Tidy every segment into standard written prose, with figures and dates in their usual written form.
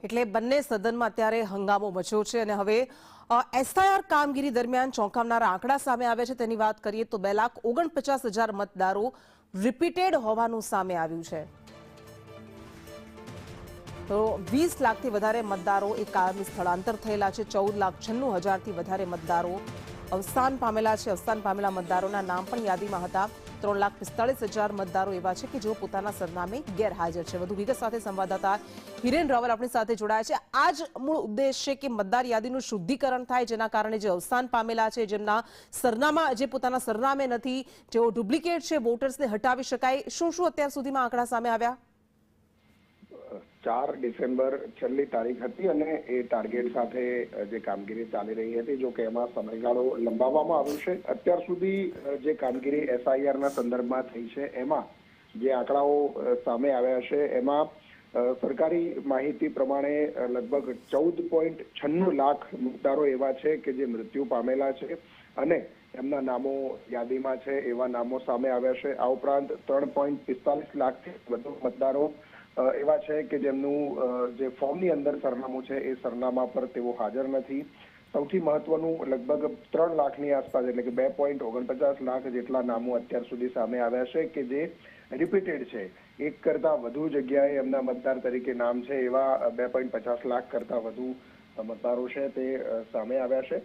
એટલે બંને સદનમાં અત્યારે હંગામો મચ્યો છે અને હવે એસઆઈઆર કામગીરી દરમિયાન ચોંકાવનારા આંકડા સામે આવ્યા છે। તેની વાત કરીએ તો 2,49,000 મતદારો રિપીટેડ હોવાનું સામે આવ્યું છે। તો 20 લાખથી વધારે મતદારો એ કાયમી સ્થળાંતર થયેલા છે। 14,96,000થી વધારે મતદારો અવસાન પામેલા છે। અવસાન પામેલા મતદારોના નામ પણ યાદીમાં હતા। 3,45,000 મતદારો એવા છે કે જેઓ પોતાના સરનામે ગેરહાજર છે। વધુ વિગત સાથે સંવાદદાતા હિરેન રાવલ આપણી સાથે જોડાયા છે। આ જ મૂળ ઉદ્દેશ છે કે મતદાર યાદીનું શુદ્ધિકરણ થાય, જેના કારણે જે અવસાન પામેલા છે, જેમના સરનામા જે પોતાના સરનામે નથી, જેઓ ડુપ્લિકેટ છે, વોટર્સને હટાવી શકાય। શું શું અત્યાર સુધીમાં આંકડા સામે આવ્યા? 4 ડિસેમ્બર છેલ્લી તારીખ હતી અને એ ટાર્ગેટ સાથે જે કામગીરી ચાલી રહી હતી, જો કે એમાં સમયગાળો લંબાવવામાં આવ્યો છે। અત્યાર સુધી જે કામગીરી એસઆઈઆરના સંદર્ભમાં થઈ છે, એમાં જે આંકડાઓ સામે આવ્યા છે, એમાં સરકારી માહિતી પ્રમાણે લગભગ 14.96 લાખ મતદારો એવા છે કે જે મૃત્યુ પામેલા છે અને એમના નામો યાદીમાં છે એવા નામો સામે આવ્યા છે। આ ઉપરાંત 3.45 લાખથી વધુ મતદારો એવા છે કે જેમનું જે ફોર્મની અંદર સરનામું છે એ સરનામા પર તેઓ હાજર નથી। સૌથી મહત્વનું લગભગ 3 લાખની આસપાસ એટલે કે 2.49 લાખ જેટલા નામો અત્યાર સુધી સામે આવ્યા છે કે જે રિપીટેડ છે। એક કરતા વધુ જગ્યાએ એમના મતદાર તરીકે નામ છે એવા 2.50 લાખ કરતા વધુ મતદારો છે તે સામે આવ્યા છે।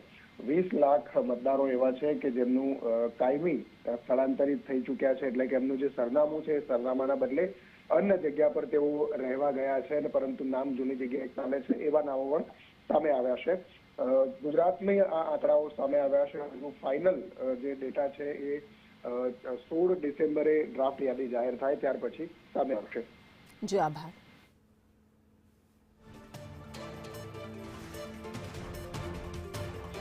20 લાખ મતદારો એવા છે કે જેમનું કાયમી સ્થળાંતરિત થઈ ચૂક્યા છે, એટલે કે એમનું જે સરનામું છે એ સરનામાના બદલે અન્ય જગ્યા પર તેઓ રહેવા ગયા છે અને પરંતુ નામ જૂની જગ્યાએ ચાલે છે એવા નામો પણ સામે આવ્યા છે। ગુજરાતની આ આંકડાઓ સામે આવ્યા છે। હજુ ફાઇનલ જે ડેટા છે એ 16 ડિસેમ્બરે ડ્રાફ્ટ યાદી જાહેર થાય ત્યાર પછી સામે આવશે। જી આભાર।